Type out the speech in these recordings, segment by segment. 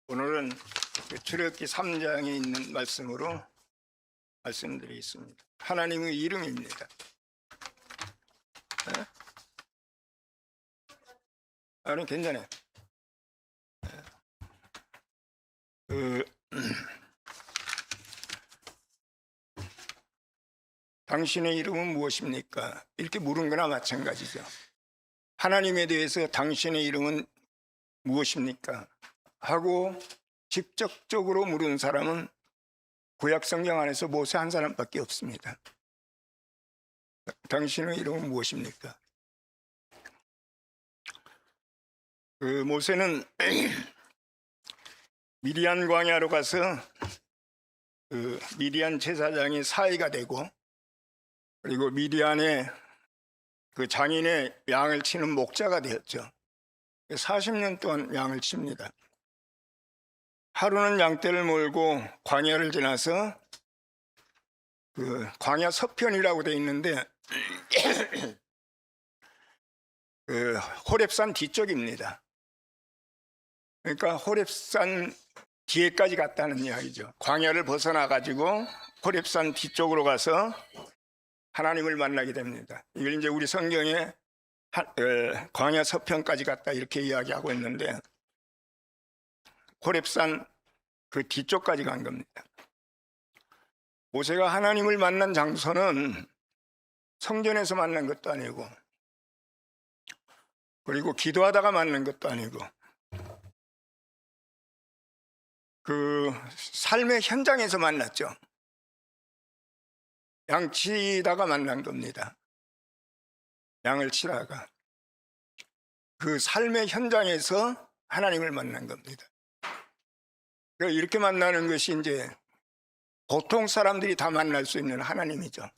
오늘은 출애굽기 3장에 있는 말씀으로 말씀드리겠습니다. 하나님의 이름입니다. 아니 괜찮아요. 당신의 이름은 무엇입니까? 이렇게 물은 거나 마찬가지죠. 하나님에 대해서 당신의 이름은 무엇입니까? 하고 직접적으로 물은 사람은 구약 성경 안에서 모세 한 사람밖에 없습니다. 당신의 이름은 무엇입니까? 모세는 미디안 광야로 가서 미디안 제사장이 사이가 되고, 그리고 미디안의 그 장인의 양을 치는 목자가 되었죠. 40년 동안 양을 칩니다. 하루는 양떼를 몰고 광야를 지나서 그 광야 서편이라고 되어 있는데 그 호렙산 뒤쪽입니다. 그러니까 호렙산 뒤에까지 갔다는 이야기죠. 광야를 벗어나 가지고 호렙산 뒤쪽으로 가서 하나님을 만나게 됩니다. 이걸 이제 우리 성경에 광야 서편까지 갔다 이렇게 이야기하고 있는데, 호렙산 그 뒤쪽까지 간 겁니다. 모세가 하나님을 만난 장소는 성전에서 만난 것도 아니고, 그리고 기도하다가 만난 것도 아니고, 그 삶의 현장에서 만났죠. 양치다가 만난 겁니다. 양을 치다가 그 삶의 현장에서 하나님을 만난 겁니다. 이렇게 만나는 것이 이제 보통 사람들이 다 만날 수 있는 하나님이죠.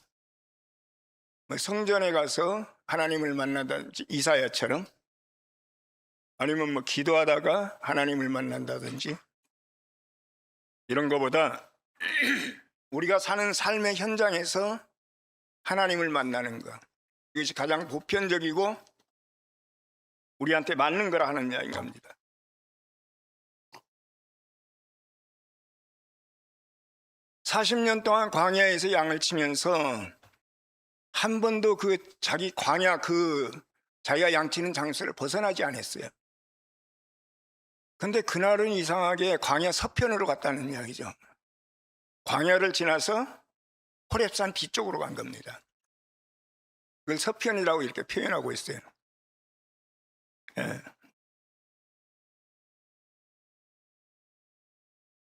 성전에 가서 하나님을 만나든지 이사야처럼, 아니면 뭐 기도하다가 하나님을 만난다든지, 이런 것보다 우리가 사는 삶의 현장에서 하나님을 만나는 것, 이것이 가장 보편적이고 우리한테 맞는 거라 하는 이야기인 겁니다. (40년) 동안 광야에서 양을 치면서 한 번도 그 자기 광야 자기가 양치는 장소를 벗어나지 않았어요. 근데 그날은 이상하게 광야 서편으로 갔다는 이야기죠. 광야를 지나서 호렙산 뒤쪽으로 간 겁니다. 그걸 서편이라고 이렇게 표현하고 있어요. 예.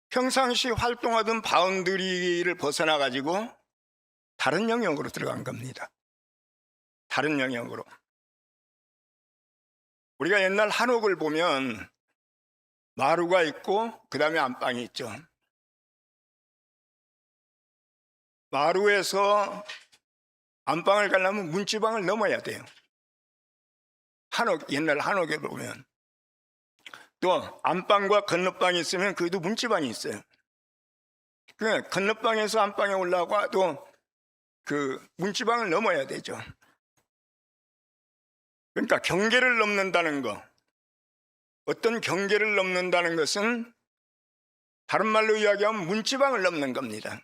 평상시 활동하던 바운더리를 벗어나 가지고 다른 영역으로 들어간 겁니다. 다른 영역으로. 우리가 옛날 한옥을 보면 마루가 있고 그 다음에 안방이 있죠. 마루에서 안방을 가려면 문지방을 넘어야 돼요. 옛날 한옥에 보면. 또 안방과 건너방이 있으면 그래도 문지방이 있어요. 그 건너방에서 안방에 올라가도 그 문지방을 넘어야 되죠. 그러니까 경계를 넘는다는 거, 어떤 경계를 넘는다는 것은 다른 말로 이야기하면 문지방을 넘는 겁니다.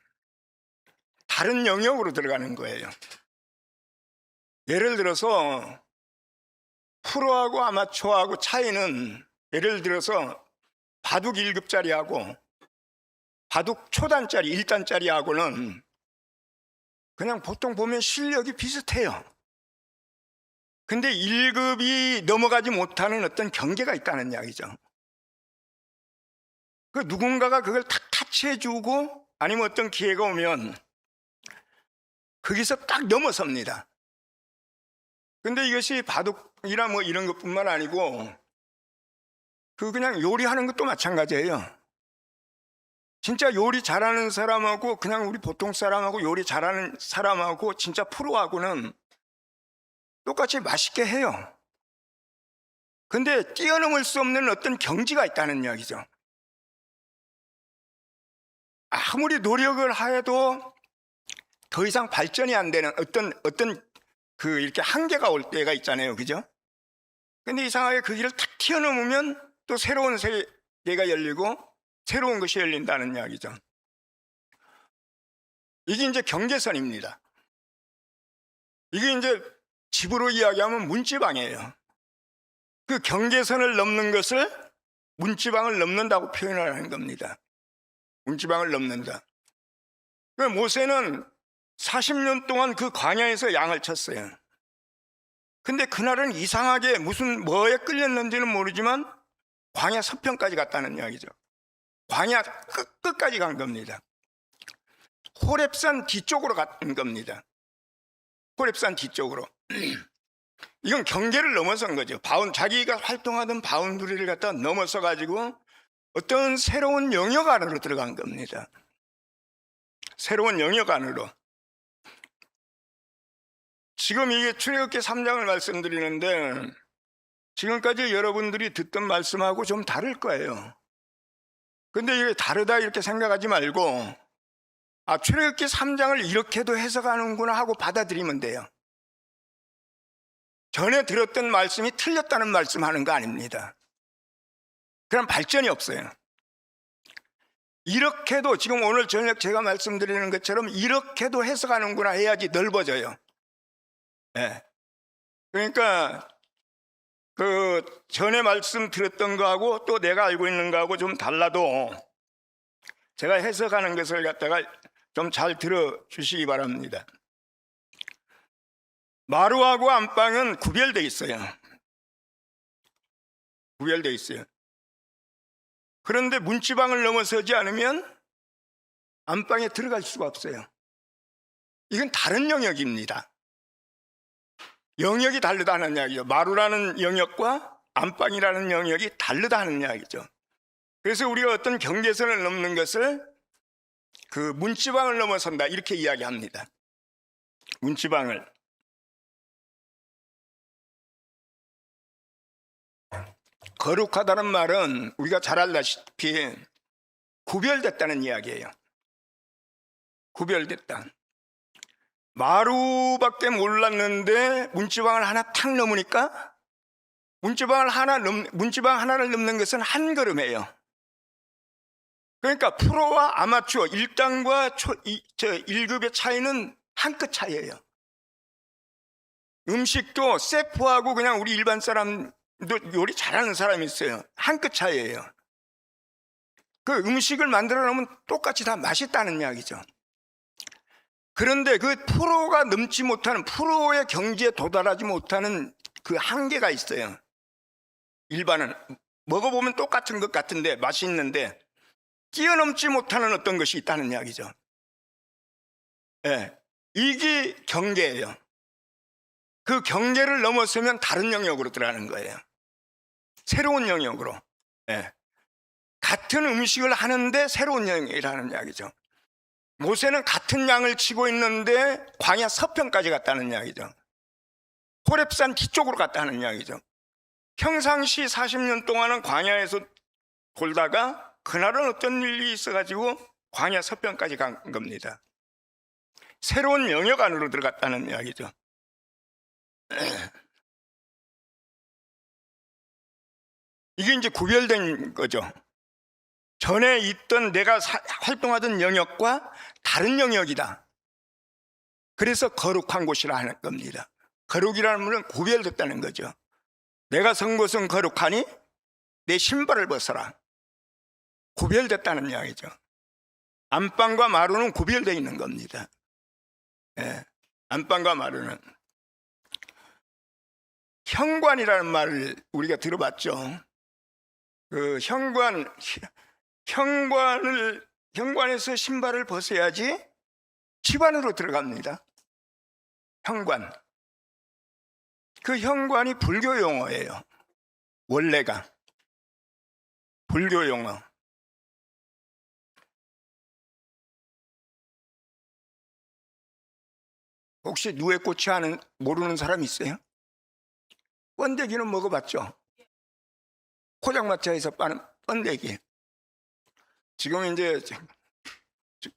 다른 영역으로 들어가는 거예요. 예를 들어서 프로하고 아마추어하고 차이는, 예를 들어서 바둑 1급짜리하고 바둑 초단짜리 1단짜리하고는 그냥 보통 보면 실력이 비슷해요. 근데 1급이 넘어가지 못하는 어떤 경계가 있다는 이야기죠. 그 누군가가 그걸 탁 타치해주고, 아니면 어떤 기회가 오면 거기서 딱 넘어섭니다. 근데 이것이 바둑이나 뭐 이런 것뿐만 아니고 그냥 요리하는 것도 마찬가지예요. 진짜 요리 잘하는 사람하고 그냥 우리 보통 사람하고 요리 잘하는 사람하고 진짜 프로하고는 똑같이 맛있게 해요. 근데 뛰어넘을 수 없는 어떤 경지가 있다는 이야기죠. 아무리 노력을 해도 더 이상 발전이 안 되는 어떤 이렇게 한계가 올 때가 있잖아요. 그죠? 근데 이상하게 그 길을 탁 튀어넘으면 또 새로운 세계가 열리고 새로운 것이 열린다는 이야기죠. 이게 이제 경계선입니다. 이게 이제 집으로 이야기하면 문지방이에요. 그 경계선을 넘는 것을 문지방을 넘는다고 표현을 하는 겁니다. 문지방을 넘는다. 그 모세는 40년 동안 그 광야에서 양을 쳤어요. 근데 그날은 이상하게 무슨 뭐에 끌렸는지는 모르지만 광야 서편까지 갔다는 이야기죠. 광야 끝까지 간 겁니다. 호렙산 뒤쪽으로 간 겁니다. 호렙산 뒤쪽으로. 이건 경계를 넘어선 거죠. 자기가 활동하던 바운드리를 갖다 넘어서 가지고 어떤 새로운 영역 안으로 들어간 겁니다. 새로운 영역 안으로. 지금 이게 출애굽기 3장을 말씀드리는데 지금까지 여러분들이 듣던 말씀하고 좀 다를 거예요. 근데 이게 다르다 이렇게 생각하지 말고 출애굽기 3장을 이렇게도 해석하는구나 하고 받아들이면 돼요. 전에 들었던 말씀이 틀렸다는 말씀하는 거 아닙니다. 그럼 발전이 없어요. 이렇게도 지금 오늘 저녁 제가 말씀드리는 것처럼 이렇게도 해석하는구나 해야지 넓어져요. 네. 그러니까 그 전에 말씀 드렸던 거하고 또 내가 알고 있는 거하고 좀 달라도 제가 해석하는 것을 갖다가 좀 잘 들어주시기 바랍니다. 마루하고 안방은 구별되어 있어요. 구별되어 있어요. 그런데 문지방을 넘어서지 않으면 안방에 들어갈 수가 없어요. 이건 다른 영역입니다. 영역이 다르다는 이야기죠. 마루라는 영역과 안방이라는 영역이 다르다는 이야기죠. 그래서 우리가 어떤 경계선을 넘는 것을 그 문지방을 넘어선다 이렇게 이야기합니다. 문지방을. 거룩하다는 말은 우리가 잘 알다시피 구별됐다는 이야기예요. 구별됐다. 마루밖에 몰랐는데 문지방을 하나 탁 넘으니까 문지방 하나를 넘는 것은 한 걸음이에요. 그러니까 프로와 아마추어 1단과 1급의 차이는 한 끗 차이예요. 음식도 셰프하고 그냥 우리 일반 사람도 요리 잘하는 사람이 있어요. 한 끗 차이예요. 그 음식을 만들어 놓으면 똑같이 다 맛있다는 이야기죠. 그런데 그 프로가 넘지 못하는, 프로의 경지에 도달하지 못하는 그 한계가 있어요. 일반은 먹어보면 똑같은 것 같은데 맛있는데 뛰어넘지 못하는 어떤 것이 있다는 이야기죠. 네, 이게 경계예요. 그 경계를 넘어서면 다른 영역으로 들어가는 거예요. 새로운 영역으로. 네. 같은 음식을 하는데 새로운 영역이라는 이야기죠. 모세는 같은 양을 치고 있는데 광야 서편까지 갔다는 이야기죠. 호렙산 뒤쪽으로 갔다는 이야기죠. 평상시 40년 동안은 광야에서 돌다가 그날은 어떤 일이 있어가지고 광야 서편까지 간 겁니다. 새로운 영역 안으로 들어갔다는 이야기죠. 이게 이제 구별된 거죠. 전에 있던 내가 활동하던 영역과 다른 영역이다. 그래서 거룩한 곳이라 하는 겁니다. 거룩이라는 말은 구별됐다는 거죠. 내가 선 곳은 거룩하니 내 신발을 벗어라. 구별됐다는 이야기죠. 안방과 마루는 구별되어 있는 겁니다. 예, 안방과 마루는. 현관이라는 말을 우리가 들어봤죠. 그 현관에서 신발을 벗어야지 집 안으로 들어갑니다. 현관. 그 현관이 불교 용어예요. 원래가 불교 용어. 혹시 누에꼬치 모르는 사람 있어요? 번데기는 먹어봤죠? 포장마차에서 파는 번데기. 지금 이제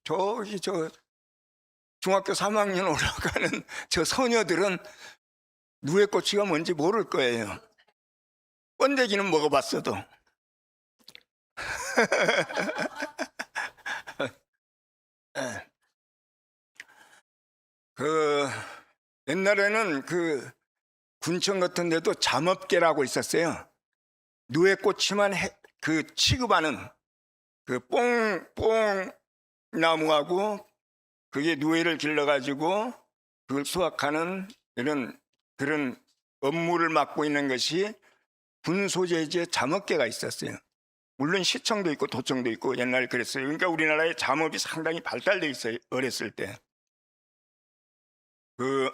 저기 중학교 3학년 올라가는 저 소녀들은 누에꼬치가 뭔지 모를 거예요. 번데기는 먹어봤어도. 그 옛날에는 그 군청 같은 데도 잠업계라고 있었어요. 누에 꽂히만 그 취급하는 그 뽕 나무하고 그게 누에를 길러가지고 그걸 수확하는 이런 그런 업무를 맡고 있는 것이 군소재지에 잠업계가 있었어요. 물론 시청도 있고 도청도 있고 옛날에 그랬어요. 그러니까 우리나라의 잠업이 상당히 발달돼 있어요. 어렸을 때. 그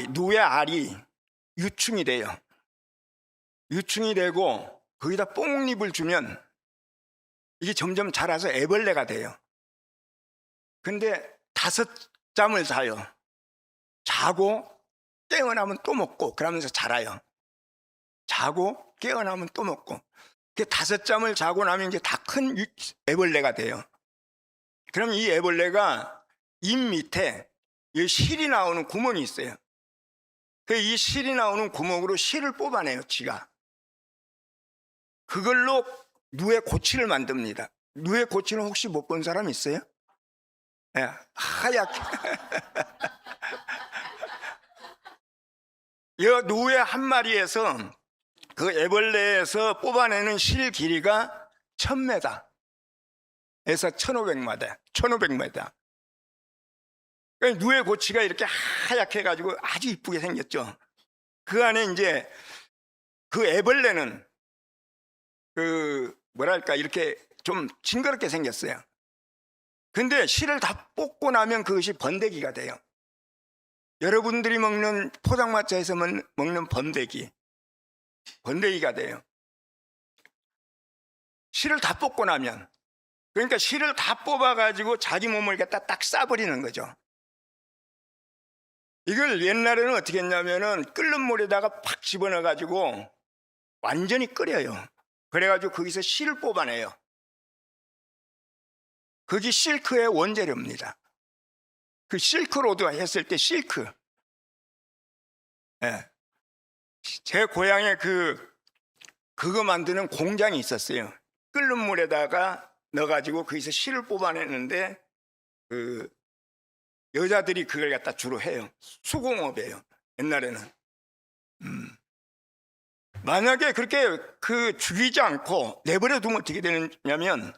누에 알이 유충이 돼요. 유충이 되고 거기다 뽕잎을 주면 이게 점점 자라서 애벌레가 돼요. 근데 5잠을 자요. 자고 깨어나면 또 먹고 그러면서 자라요. 자고 깨어나면 또 먹고. 5잠을 자고 나면 이제 다 큰 애벌레가 돼요. 그럼 이 애벌레가 입 밑에 이 실이 나오는 구멍이 있어요. 이 실이 나오는 구멍으로 실을 뽑아내요, 지가. 그걸로 누에 고치를 만듭니다. 누에 고치는 혹시 못 본 사람 있어요? 네, 하얗게. 이 누에 한 마리에서 그 애벌레에서 뽑아내는 실 길이가 1000m에서 1500m. 그러니까 누에 고치가 이렇게 하얗게 해가지고 아주 이쁘게 생겼죠. 그 안에 이제 그 애벌레는 그 뭐랄까 이렇게 좀 징그럽게 생겼어요. 근데 실을 다 뽑고 나면 그것이 번데기가 돼요. 여러분들이 먹는 포장마차에서 먹는 번데기가 돼요. 실을 다 뽑고 나면. 그러니까 실을 다 뽑아가지고 자기 몸을 갖다 딱 싸버리는 거죠. 이걸 옛날에는 어떻게 했냐면은 끓는 물에다가 팍 집어넣어가지고 완전히 끓여요. 그래가지고 거기서 실을 뽑아내요. 그게 실크의 원재료입니다. 그 실크로드 했을 때 실크. 네. 제 고향에 그거 만드는 공장이 있었어요. 끓는 물에다가 넣어가지고 거기서 실을 뽑아내는데 그 여자들이 그걸 갖다 주로 해요. 수공업이에요. 옛날에는. 만약에 그렇게 죽이지 않고 내버려 두면 어떻게 되냐면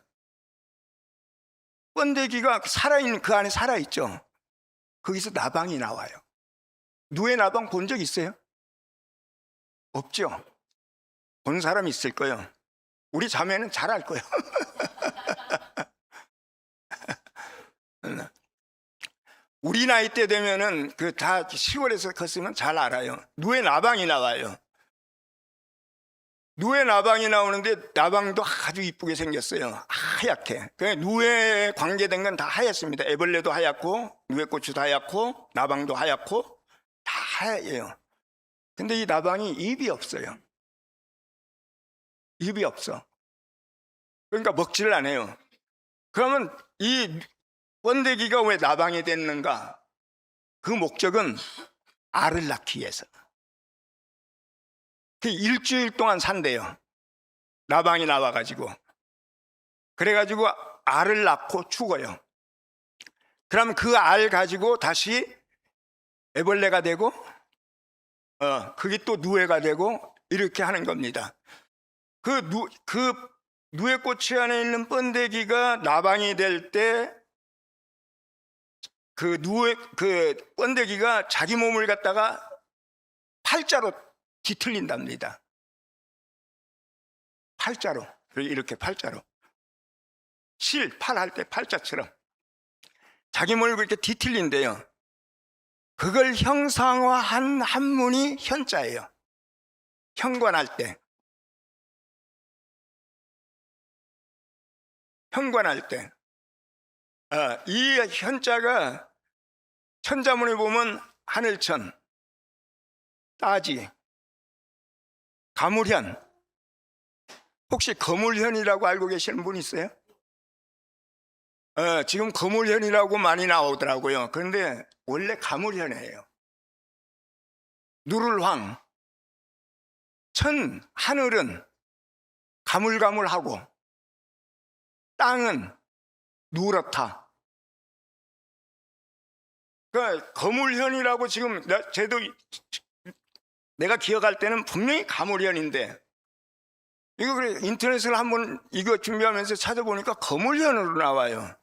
번데기가 살아있는 그 안에 살아있죠. 거기서 나방이 나와요. 누에 나방 본 적 있어요? 없죠. 본 사람 있을 거예요. 우리 자매는 잘 알 거예요. 우리 나이 때 되면은 다 시골에서 컸으면 잘 알아요. 누에 나방이 나와요. 누에 나방이 나오는데 나방도 아주 이쁘게 생겼어요. 하얗게. 누에 관계된 건 다 하얗습니다. 애벌레도 하얗고 누에고추도 하얗고 나방도 하얗고 다 하얘요. 근데 이 나방이 입이 없어요. 입이 없어. 그러니까 먹지를 않아요. 그러면 이 번데기가 왜 나방이 됐는가? 그 목적은 알을 낳기 위해서. 일주일 동안 산대요. 나방이 나와가지고. 그래가지고 알을 낳고 죽어요. 그러면 그 알 가지고 다시 애벌레가 되고, 그게 또 누에가 되고, 이렇게 하는 겁니다. 누에꽃이 안에 있는 번데기가 나방이 될 때, 번데기가 자기 몸을 갖다가 팔자로 뒤틀린답니다. 팔자로. 이렇게 팔자로. 팔 할 때 팔자처럼. 자기 몸을 그렇게 뒤틀린대요. 그걸 형상화한 한문이 현자예요. 현관할 때. 이 현자가 천자문에 보면 하늘천, 따지, 가물현. 혹시 거물현이라고 알고 계시는 분 있어요? 지금 거물현이라고 많이 나오더라고요. 그런데 원래 가물현이에요. 누를황, 하늘은 가물가물하고 땅은 누렇다. 그러니까 거물현이라고 지금 내가 기억할 때는 분명히 가물현인데, 이거 그래 인터넷을 한번 이거 준비하면서 찾아보니까 거물현으로 나와요.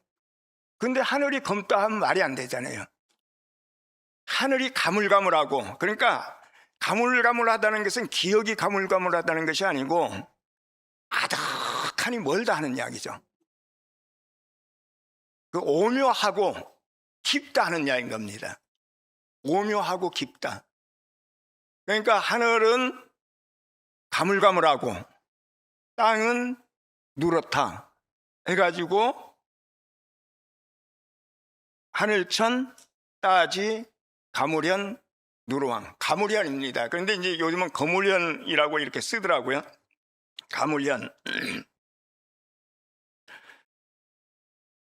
근데 하늘이 검다 하면 말이 안 되잖아요. 하늘이 가물가물하고, 그러니까 가물가물하다는 것은 기억이 가물가물하다는 것이 아니고 아득하니 멀다 하는 이야기죠. 그 오묘하고 깊다 하는 이야기인 겁니다. 오묘하고 깊다. 그러니까 하늘은 가물가물하고 땅은 누렇다 해가지고 하늘천, 따지, 가물현, 누르왕. 가물현입니다. 그런데 이제 요즘은 거물현이라고 이렇게 쓰더라고요. 가물현.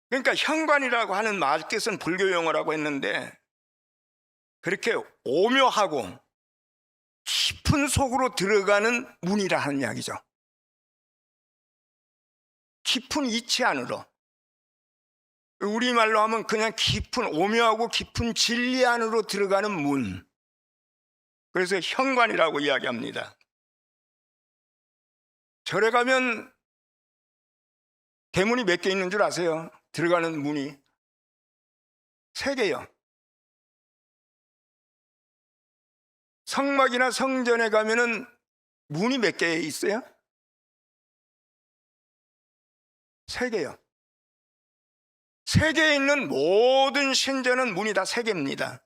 그러니까 현관이라고 하는 말뜻은 불교 용어라고 했는데, 그렇게 오묘하고 깊은 속으로 들어가는 문이라 하는 이야기죠. 깊은 이치 안으로. 우리말로 하면 그냥 깊은, 오묘하고 깊은 진리 안으로 들어가는 문. 그래서 현관이라고 이야기합니다. 절에 가면 대문이 몇 개 있는 줄 아세요? 들어가는 문이 3개요. 성막이나 성전에 가면은 문이 몇 개 있어요? 3개요. 3개에 있는 모든 신전은 문이 다 3개입니다.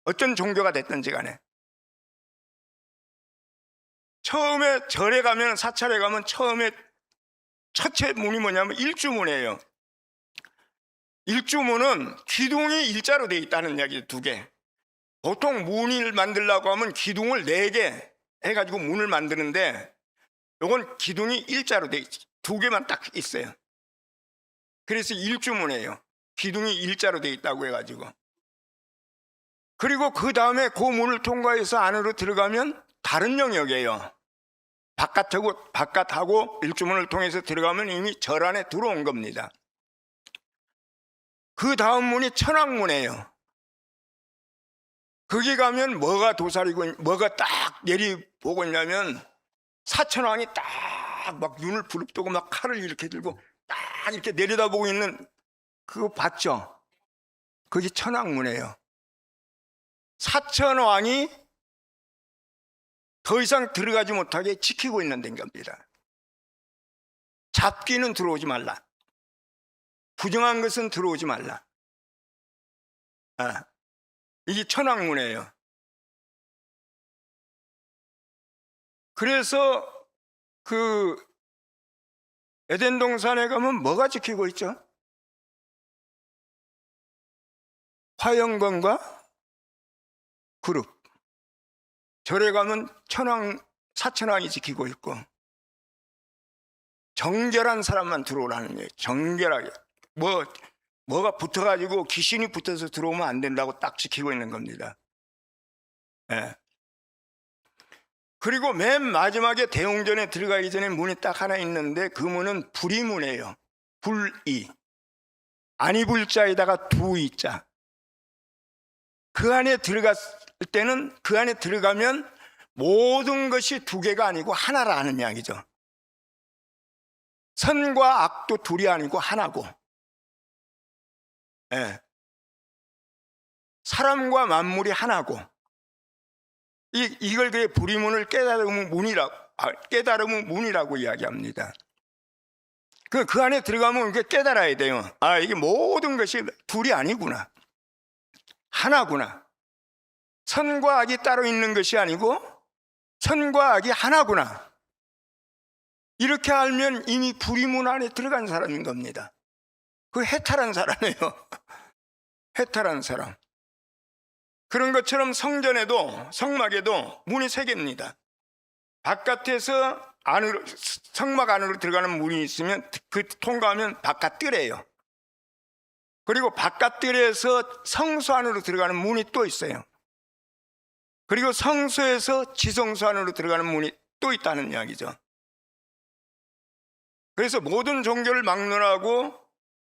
어떤 종교가 됐든지 간에. 처음에 절에 가면, 사찰에 가면 처음에 첫째 문이 뭐냐면 일주문이에요. 일주문은 기둥이 일자로 되어 있다는 이야기죠. 2개. 보통 문을 만들려고 하면 기둥을 4개 해가지고 문을 만드는데, 이건 기둥이 일자로 되어 있지. 2개만 딱 있어요. 그래서 일주문이에요. 기둥이 일자로 되어 있다고 해가지고. 그리고 그 다음에 그 문을 통과해서 안으로 들어가면 다른 영역이에요. 바깥하고 일주문을 통해서 들어가면 이미 절 안에 들어온 겁니다. 그 다음 문이 천왕문이에요. 거기 가면 뭐가 도사리고, 뭐가 딱 내리보고 있냐면, 사천왕이 딱 막 눈을 부릅뜨고 막 칼을 이렇게 들고 딱 이렇게 내려다보고 있는 그거 봤죠? 그게 천왕문이에요. 사천왕이 더 이상 들어가지 못하게 지키고 있는 데인 겁니다. 잡귀는 들어오지 말라. 부정한 것은 들어오지 말라. 이게 천왕문이에요. 그래서 그 에덴 동산에 가면 뭐가 지키고 있죠? 화영권과 그룹. 절에 가면 사천왕이 지키고 있고, 정결한 사람만 들어오라는 거예요. 정결하게. 뭐가 붙어가지고 귀신이 붙어서 들어오면 안 된다고 딱 지키고 있는 겁니다. 예. 그리고 맨 마지막에 대웅전에 들어가기 전에 문이 딱 하나 있는데, 그 문은 불이문이에요. 불이. 아니불 자에다가 두이자. 그 안에 들어갔을 때는, 그 안에 들어가면 모든 것이 2개가 아니고 하나라는 이야기죠. 선과 악도 둘이 아니고 하나고, 예. 사람과 만물이 하나고, 이걸 그래 불이문을 깨달음의 문이라고 이야기합니다. 그 안에 들어가면 이게 깨달아야 돼요. 이게 모든 것이 둘이 아니구나, 하나구나. 선과 악이 따로 있는 것이 아니고 선과 악이 하나구나. 이렇게 알면 이미 불이문 안에 들어간 사람인 겁니다. 그 해탈한 사람이에요. 해탈한 사람. 그런 것처럼 성전에도, 성막에도 문이 3개입니다. 바깥에서 안으로, 성막 안으로 들어가는 문이 있으면 그 통과하면 바깥뜰이에요. 그리고 바깥뜰에서 성소 안으로 들어가는 문이 또 있어요. 그리고 성소에서 지성소 안으로 들어가는 문이 또 있다는 이야기죠. 그래서 모든 종교를 막론하고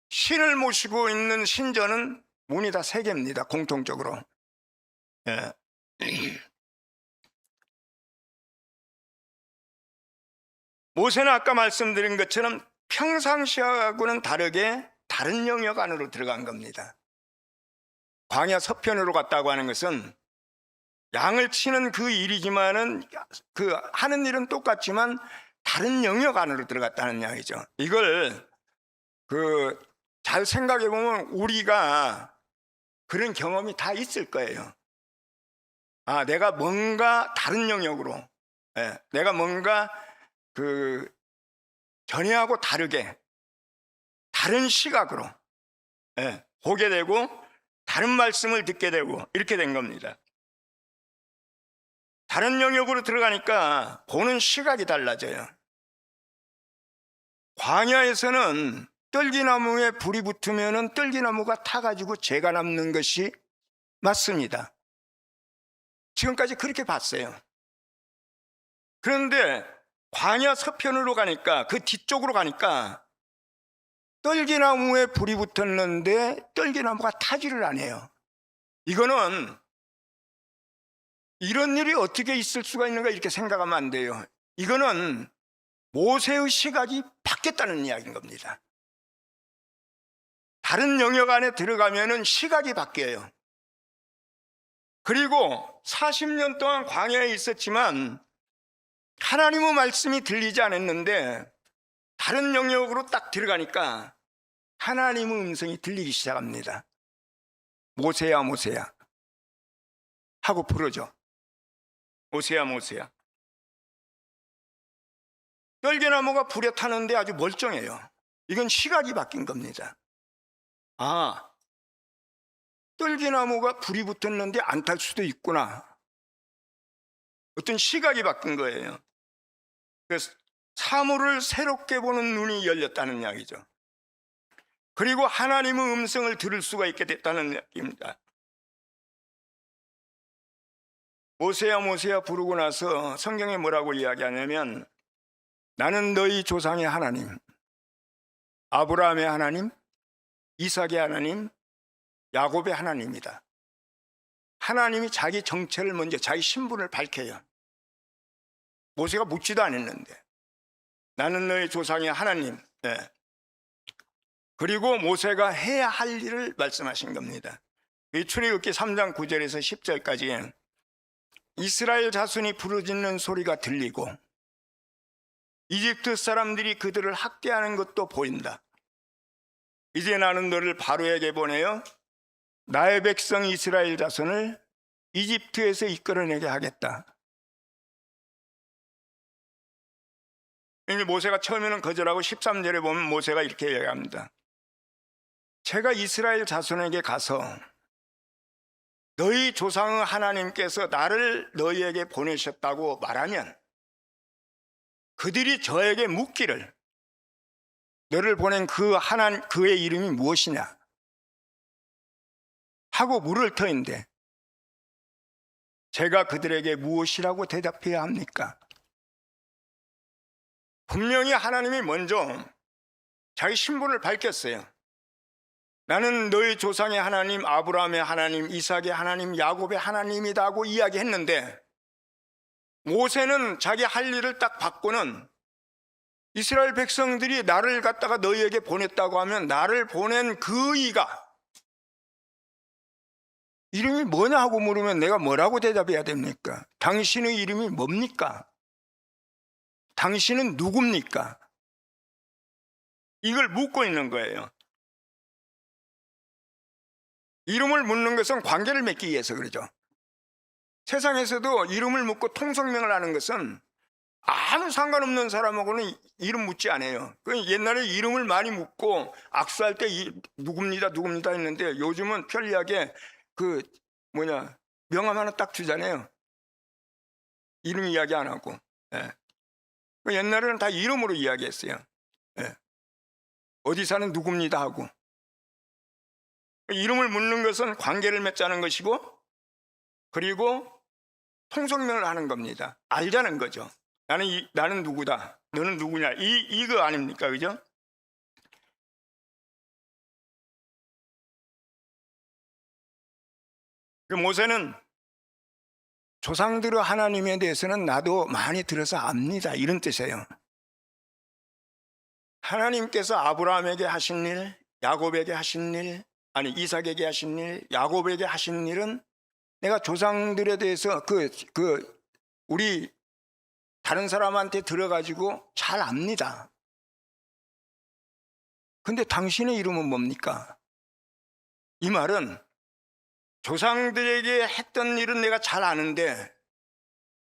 신을 모시고 있는 신전은 문이 다 세 개입니다. 공통적으로. 예. 모세는 아까 말씀드린 것처럼 평상시하고는 다르게 다른 영역 안으로 들어간 겁니다. 광야 서편으로 갔다고 하는 것은 양을 치는 그 일이지만은 그 하는 일은 똑같지만 다른 영역 안으로 들어갔다는 이야기죠. 이걸 잘 생각해 보면 우리가 그런 경험이 다 있을 거예요. 아, 내가 뭔가 다른 영역으로, 내가 뭔가 전에하고 다르게 다른 시각으로 보게 되고 다른 말씀을 듣게 되고 이렇게 된 겁니다. 다른 영역으로 들어가니까 보는 시각이 달라져요. 광야에서는 떨기나무에 불이 붙으면 떨기나무가 타가지고 재가 남는 것이 맞습니다. 지금까지 그렇게 봤어요. 그런데 광야 서편으로 가니까, 그 뒤쪽으로 가니까 떨기나무에 불이 붙었는데 떨기나무가 타지를 않아요. 이거는 이런 일이 어떻게 있을 수가 있는가 이렇게 생각하면 안 돼요. 이거는 모세의 시각이 바뀌었다는 이야기인 겁니다. 다른 영역 안에 들어가면은 시각이 바뀌어요. 그리고 40년 동안 광야에 있었지만 하나님의 말씀이 들리지 않았는데 다른 영역으로 딱 들어가니까 하나님의 음성이 들리기 시작합니다. 모세야 모세야 하고 부르죠. 모세야 모세야. 떨기나무가 불에 타는데 아주 멀쩡해요. 이건 시각이 바뀐 겁니다. 아, 떨기나무가 불이 붙었는데 안 탈 수도 있구나. 어떤 시각이 바뀐 거예요. 그래서 사물을 새롭게 보는 눈이 열렸다는 이야기죠. 그리고 하나님의 음성을 들을 수가 있게 됐다는 이야기입니다. 모세야 모세야 부르고 나서 성경에 뭐라고 이야기하냐면 나는 너희 조상의 하나님, 아브라함의 하나님, 이삭의 하나님, 야곱의 하나님이다. 하나님이 자기 정체를 먼저, 자기 신분을 밝혀요. 모세가 묻지도 않았는데 나는 너희 조상의 하나님. 그리고 모세가 해야 할 일을 말씀하신 겁니다. 이 출애굽기 3장 9절에서 10절까지 이스라엘 자손이 부르짖는 소리가 들리고 이집트 사람들이 그들을 학대하는 것도 보인다. 이제 나는 너를 바로에게 보내어 나의 백성 이스라엘 자손을 이집트에서 이끌어내게 하겠다. 모세가 처음에는 거절하고 13절에 보면 모세가 이렇게 얘기합니다. 제가 이스라엘 자손에게 가서 너희 조상의 하나님께서 나를 너희에게 보내셨다고 말하면 그들이 저에게 묻기를 너를 보낸 그의 이름이 무엇이냐 하고 물을 터인데 제가 그들에게 무엇이라고 대답해야 합니까? 분명히 하나님이 먼저 자기 신분을 밝혔어요. 나는 너희 조상의 하나님, 아브라함의 하나님, 이삭의 하나님, 야곱의 하나님이다고 이야기했는데 모세는 자기 할 일을 딱 받고는 이스라엘 백성들이 나를 갖다가 너희에게 보냈다고 하면 나를 보낸 그 이가 이름이 뭐냐 하고 물으면 내가 뭐라고 대답해야 됩니까? 당신의 이름이 뭡니까? 당신은 누굽니까? 이걸 묻고 있는 거예요. 이름을 묻는 것은 관계를 맺기 위해서 그러죠. 세상에서도 이름을 묻고 통성명을 하는 것은 아무 상관없는 사람하고는 이름 묻지 않아요. 옛날에 이름을 많이 묻고 악수할 때 누굽니다 누굽니다 했는데 요즘은 편리하게 명함 하나 딱 주잖아요. 이름 이야기 안 하고. 옛날에는 다 이름으로 이야기했어요. 어디 사는 누굽니다 하고. 이름을 묻는 것은 관계를 맺자는 것이고 그리고 통성명을 하는 겁니다. 알자는 거죠. 나는 누구다, 너는 누구냐, 이거 아닙니까? 그죠? 그 모세는 조상들의 하나님에 대해서는 나도 많이 들어서 압니다, 이런 뜻이에요. 하나님께서 아브라함에게 하신 일, 야곱에게 하신 일, 아니 이삭에게 하신 일, 야곱에게 하신 일은 내가 조상들에 대해서 우리 다른 사람한테 들어가지고 잘 압니다. 근데 당신의 이름은 뭡니까? 이 말은 조상들에게 했던 일은 내가 잘 아는데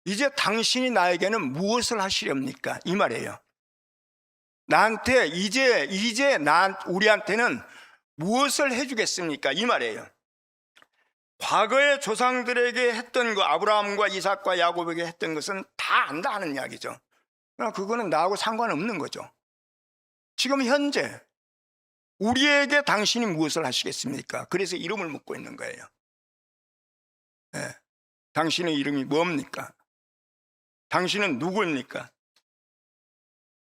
이제 당신이 나에게는 무엇을 하시렵니까? 이 말이에요. 나한테 이제 우리한테는 무엇을 해주겠습니까? 이 말이에요. 과거의 조상들에게 했던 거, 아브라함과 이삭과 야곱에게 했던 것은 다 안다 하는 이야기죠. 그거는 나하고 상관없는 거죠. 지금 현재 우리에게 당신이 무엇을 하시겠습니까? 그래서 이름을 묻고 있는 거예요. 네. 당신의 이름이 뭡니까? 당신은 누구입니까?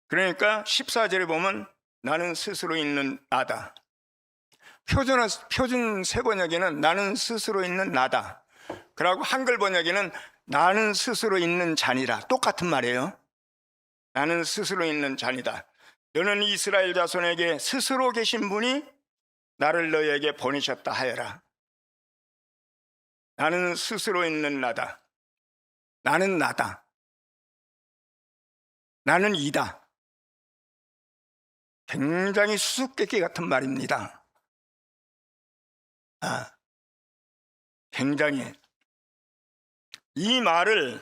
그러니까 14절에 보면 나는 스스로 있는 나다. 표준 세 번역에는 나는 스스로 있는 나다. 그리고 한글 번역에는 나는 스스로 있는 자니라. 똑같은 말이에요. 나는 스스로 있는 자니다. 너는 이스라엘 자손에게 스스로 계신 분이 나를 너에게 보내셨다 하여라. 나는 스스로 있는 나다. 나는 나다. 나는 이다. 굉장히 수수께끼 같은 말입니다. 굉장히. 이 말을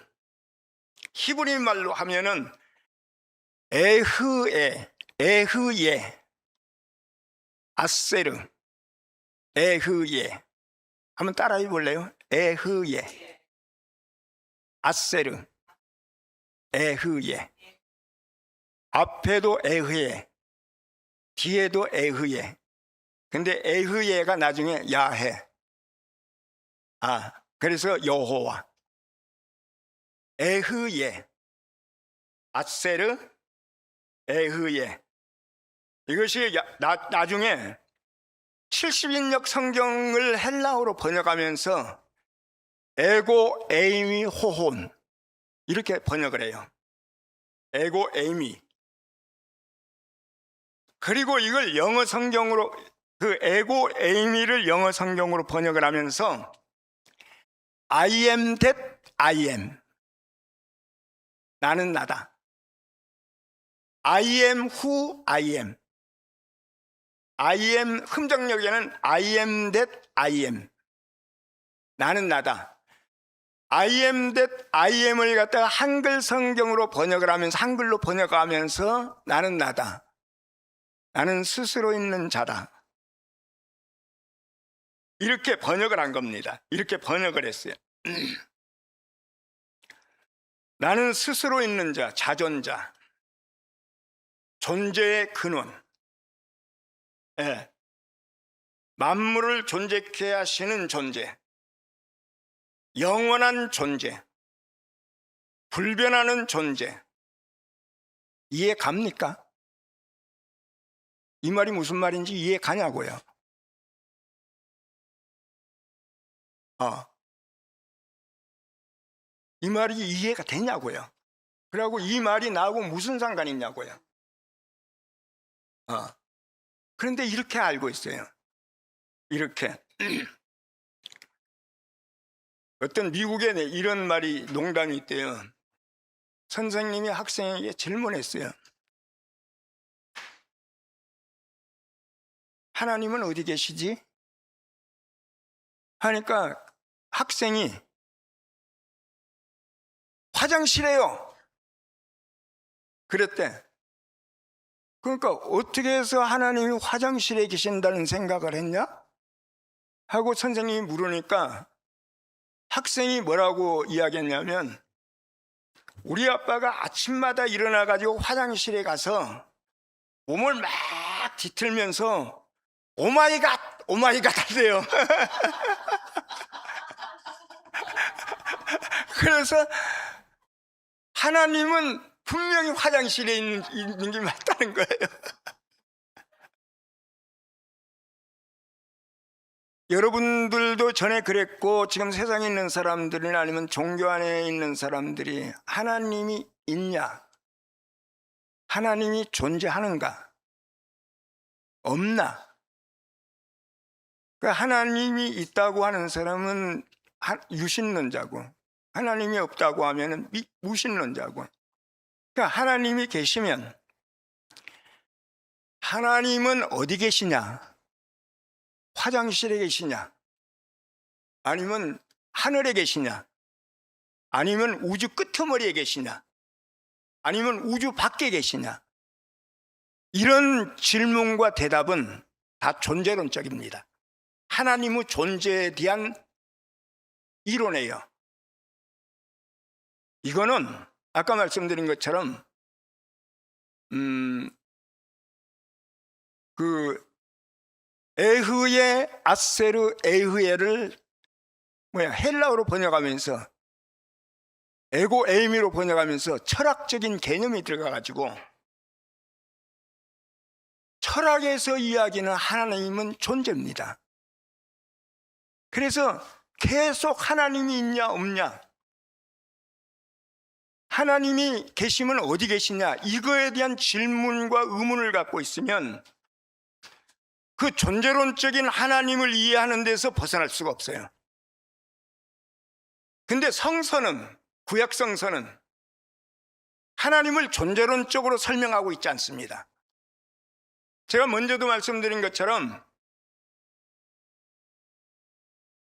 히브리 말로 하면은 에흐예, 아세르, 에흐예. 한번 따라해 볼래요? 에흐예, 아세르, 에흐예. 앞에도 에흐예, 뒤에도 에흐예. 근데 에흐예가 나중에 야해. 그래서 여호와. 에흐예, 아세르, 에흐예. 이것이 나중에 70인역 성경을 헬라어로 번역하면서 에고 에이미 호혼 이렇게 번역을 해요. 에고 에이미. 그리고 이걸 영어 성경으로, 그 에고 에이미를 영어 성경으로 번역을 하면서 I am that I am. 나는 나다. I am who I am. I am 흠정역에는 I am that I am. 나는 나다. I am that I am을 갖다가 한글 성경으로 번역을 하면서, 한글로 번역하면서 나는 나다. 나는 스스로 있는 자다. 이렇게 번역을 한 겁니다. 이렇게 번역을 했어요. 나는 스스로 있는 자, 자존자, 존재의 근원, 만물을 존재케 하시는 존재, 영원한 존재, 불변하는 존재. 이해 갑니까? 이 말이 무슨 말인지 이해 가냐고요. 이 말이 이해가 되냐고요. 그리고 이 말이 나하고 무슨 상관이 있냐고요. 그런데 이렇게 알고 있어요. 이렇게. 어떤 미국에 이런 말이, 농담이 있대요. 선생님이 학생에게 질문했어요. 하나님은 어디 계시지? 하니까 학생이 화장실에요. 그랬대. 그러니까 어떻게 해서 하나님이 화장실에 계신다는 생각을 했냐? 하고 선생님이 물으니까 학생이 뭐라고 이야기했냐면, 우리 아빠가 아침마다 일어나가지고 화장실에 가서 몸을 막 뒤틀면서 오마이갓, 오마이갓 하세요. 그래서 하나님은 분명히 화장실에 있는 게 맞다는 거예요. 여러분들도 전에 그랬고 지금 세상에 있는 사람들이나 아니면 종교 안에 있는 사람들이 하나님이 있냐, 하나님이 존재하는가, 없나? 그러니까 하나님이 있다고 하는 사람은 유신론자고, 하나님이 없다고 하면 무신론자고. 그러니까 하나님이 계시면 하나님은 어디 계시냐? 화장실에 계시냐? 아니면 하늘에 계시냐? 아니면 우주 끄트머리에 계시냐? 아니면 우주 밖에 계시냐? 이런 질문과 대답은 다 존재론적입니다. 하나님의 존재에 대한 이론이에요. 이거는 아까 말씀드린 것처럼 에흐예 아세르 에흐예를 헬라어로 번역하면서 에고 에이미로 번역하면서 철학적인 개념이 들어가가지고 철학에서 이야기하는 하나님은 존재입니다. 그래서 계속 하나님이 있냐 없냐, 하나님이 계시면 어디 계시냐, 이거에 대한 질문과 의문을 갖고 있으면 그 존재론적인 하나님을 이해하는 데서 벗어날 수가 없어요. 근데 성서는, 구약 성서는 하나님을 존재론적으로 설명하고 있지 않습니다. 제가 먼저도 말씀드린 것처럼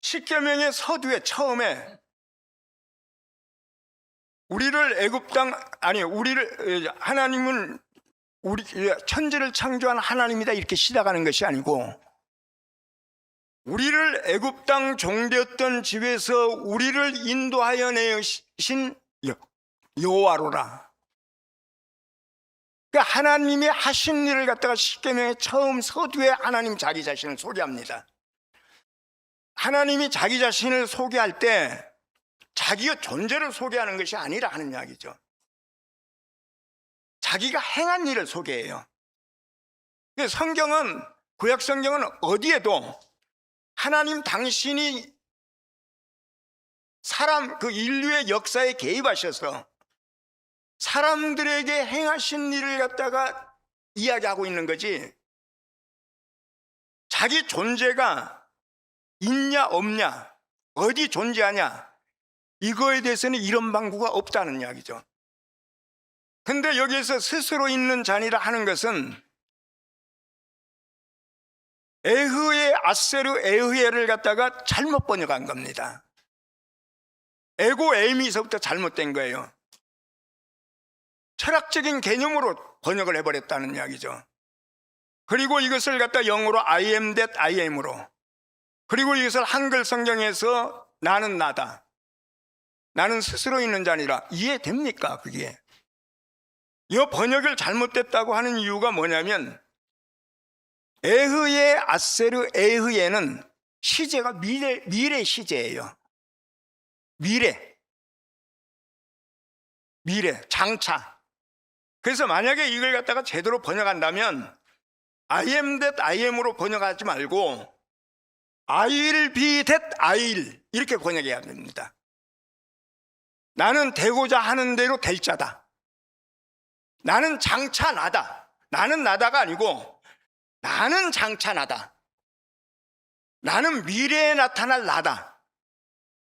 십계명의 서두에 처음에 하나님은 천지를 창조한 하나님이다 이렇게 시작하는 것이 아니고, 우리를 애굽 땅 종되었던 집에서 우리를 인도하여 내신 여호와로라. 그러니까 하나님이 하신 일을 갖다가 십계명의 처음 서두에 하나님 자기 자신을 소개합니다. 하나님이 자기 자신을 소개할 때 자기의 존재를 소개하는 것이 아니라 하는 이야기죠. 자기가 행한 일을 소개해요. 성경은, 구약 성경은 어디에도 하나님 당신이 인류의 역사에 개입하셔서 사람들에게 행하신 일을 갖다가 이야기하고 있는 거지, 자기 존재가 있냐 없냐, 어디 존재하냐, 이거에 대해서는 이런 방구가 없다는 이야기죠. 근데 여기에서 스스로 있는 자니라 하는 것은 에흐의 아세르 에흐예를 갖다가 잘못 번역한 겁니다. 에고 에이미서부터 잘못된 거예요. 철학적인 개념으로 번역을 해버렸다는 이야기죠. 그리고 이것을 갖다 영어로 I am that I am으로, 그리고 이것을 한글 성경에서 나는 나다, 나는 스스로 있는 자니라. 이해됩니까? 그게 이 번역을 잘못됐다고 하는 이유가 뭐냐면, 에흐예 아세르 에흐예는 시제가 미래 시제예요. 미래, 장차. 그래서 만약에 이걸 갖다가 제대로 번역한다면 I am that I am으로 번역하지 말고 I will be that I will 이렇게 번역해야 됩니다. 나는 되고자 하는 대로 될 자다. 나는 장차 나다. 나는 나다가 아니고 나는 장차 나다. 나는 미래에 나타날 나다.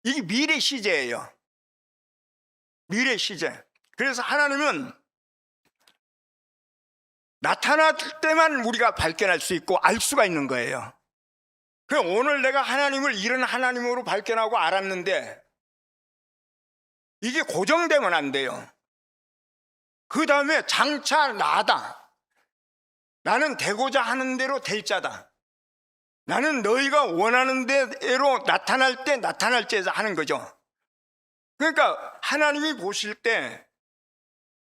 이게 미래 시제예요. 미래 시제. 그래서 하나님은 나타날 때만 우리가 발견할 수 있고 알 수가 있는 거예요. 그럼 오늘 내가 하나님을 이런 하나님으로 발견하고 알았는데 이게 고정되면 안 돼요. 그 다음에 장차 나다. 나는 되고자 하는 대로 될 자다. 나는 너희가 원하는 대로 나타날 때 나타날 자다 하는 거죠. 그러니까 하나님이 보실 때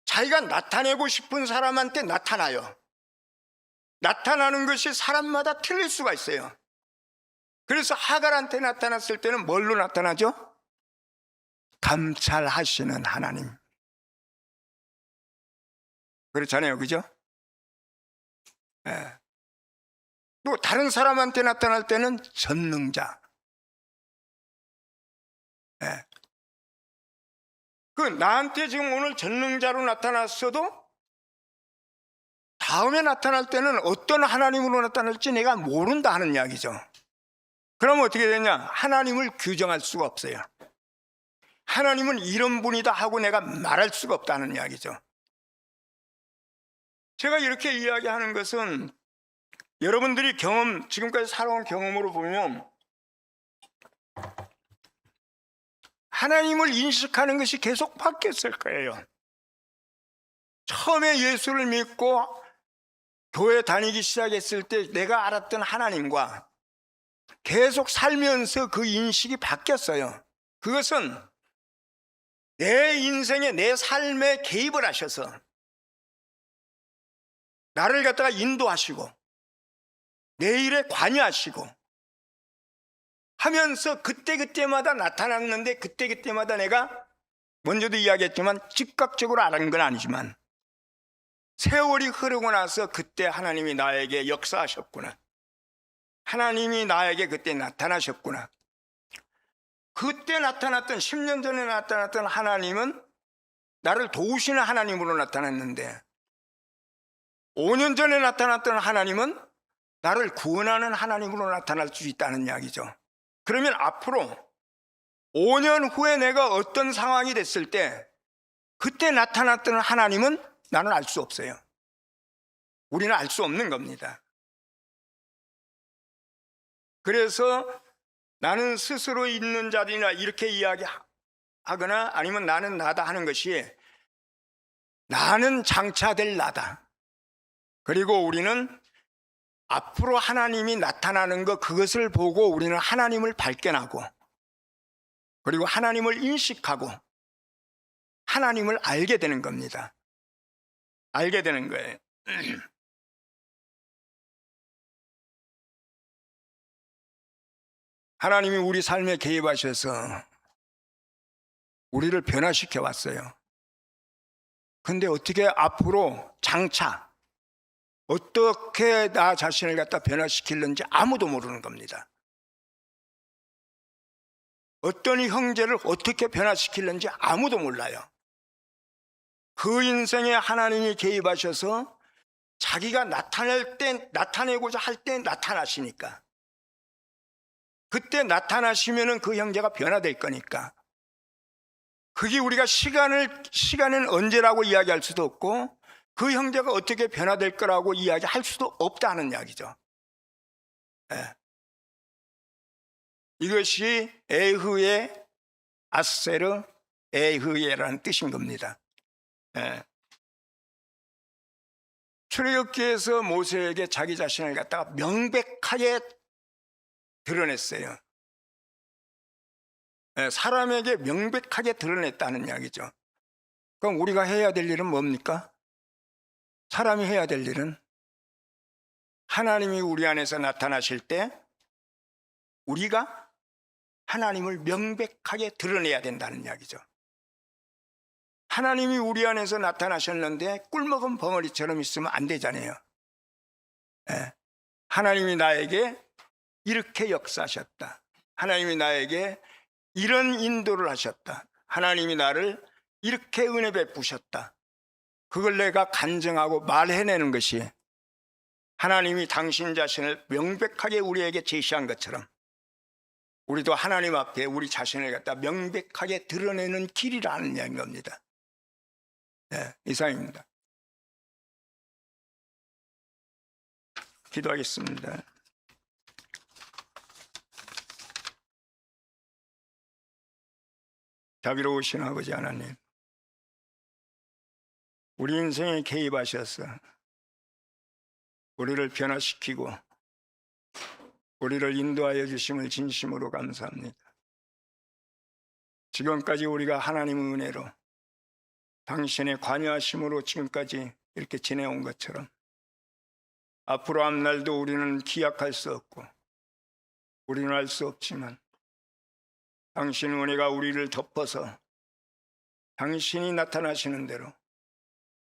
자기가 나타내고 싶은 사람한테 나타나요. 나타나는 것이 사람마다 틀릴 수가 있어요. 그래서 하갈한테 나타났을 때는 뭘로 나타나죠? 감찰하시는 하나님. 그렇잖아요. 그죠? 예. 또 다른 사람한테 나타날 때는 전능자. 예. 그 나한테 지금 오늘 전능자로 나타났어도 다음에 나타날 때는 어떤 하나님으로 나타날지 내가 모른다 하는 이야기죠. 그럼 어떻게 되냐? 하나님을 규정할 수가 없어요. 하나님은 이런 분이다 하고 내가 말할 수가 없다는 이야기죠. 제가 이렇게 이야기하는 것은 여러분들이 지금까지 살아온 경험으로 보면 하나님을 인식하는 것이 계속 바뀌었을 거예요. 처음에 예수를 믿고 교회 다니기 시작했을 때 내가 알았던 하나님과 계속 살면서 그 인식이 바뀌었어요. 그것은 내 인생에, 내 삶에 개입을 하셔서 나를 갖다가 인도하시고 내 일에 관여하시고 하면서 그때그때마다 나타났는데, 그때그때마다 내가 먼저도 이야기했지만 즉각적으로 알은 건 아니지만 세월이 흐르고 나서 그때 하나님이 나에게 역사하셨구나, 하나님이 나에게 그때 나타나셨구나. 그때 나타났던 10년 전에 나타났던 하나님은 나를 도우시는 하나님으로 나타났는데, 5년 전에 나타났던 하나님은 나를 구원하는 하나님으로 나타날 수 있다는 이야기죠. 그러면 앞으로 5년 후에 내가 어떤 상황이 됐을 때 그때 나타났던 하나님은 나는 알 수 없어요. 우리는 알 수 없는 겁니다. 그래서 나는 스스로 있는 자들이나 이렇게 이야기하거나 아니면 나는 나다 하는 것이, 나는 장차 될 나다. 그리고 우리는 앞으로 하나님이 나타나는 것, 그것을 보고 우리는 하나님을 발견하고, 그리고 하나님을 인식하고 하나님을 알게 되는 겁니다. 알게 되는 거예요. 하나님이 우리 삶에 개입하셔서 우리를 변화시켜 왔어요. 근데 어떻게 앞으로 장차 어떻게 나 자신을 갖다 변화시키는지 아무도 모르는 겁니다. 어떤 형제를 어떻게 변화시키는지 아무도 몰라요. 그 인생에 하나님이 개입하셔서 자기가 나타내고자 할 때 나타나시니까, 그때 나타나시면은 그 형제가 변화될 거니까, 그게 우리가 시간은 언제라고 이야기할 수도 없고 그 형제가 어떻게 변화될 거라고 이야기할 수도 없다는 이야기죠. 네. 이것이 에흐의 아세르 에흐예라는 뜻인 겁니다. 네. 출애굽기에서 모세에게 자기 자신을 갖다가 명백하게 드러냈어요. 네. 사람에게 명백하게 드러냈다는 이야기죠. 그럼 우리가 해야 될 일은 뭡니까? 사람이 해야 될 일은 하나님이 우리 안에서 나타나실 때 우리가 하나님을 명백하게 드러내야 된다는 이야기죠. 하나님이 우리 안에서 나타나셨는데 꿀먹은 벙어리처럼 있으면 안 되잖아요. 네. 하나님이 나에게 이렇게 역사하셨다, 하나님이 나에게 이런 인도를 하셨다, 하나님이 나를 이렇게 은혜 베푸셨다, 그걸 내가 간증하고 말해내는 것이 하나님이 당신 자신을 명백하게 우리에게 제시한 것처럼 우리도 하나님 앞에 우리 자신을 갖다 명백하게 드러내는 길이라는 이야기인 겁니다. 네, 이상입니다. 기도하겠습니다. 자비로우신 아버지 하나님, 우리 인생에 개입하셔서 우리를 변화시키고 우리를 인도하여 주심을 진심으로 감사합니다. 지금까지 우리가 하나님의 은혜로 당신의 관여하심으로 지금까지 이렇게 지내온 것처럼 앞으로 앞날도 우리는 기약할 수 없고 우리는 알 수 없지만 당신 은혜가 우리를 덮어서 당신이 나타나시는 대로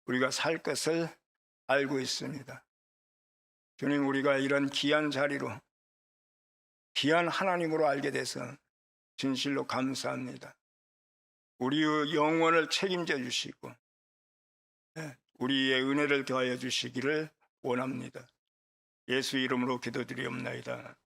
우리가 살 것을 알고 있습니다. 주님, 우리가 이런 귀한 자리로 귀한 하나님으로 알게 돼서 진실로 감사합니다. 우리의 영혼을 책임져 주시고 우리의 은혜를 더하여 주시기를 원합니다. 예수 이름으로 기도드리옵나이다.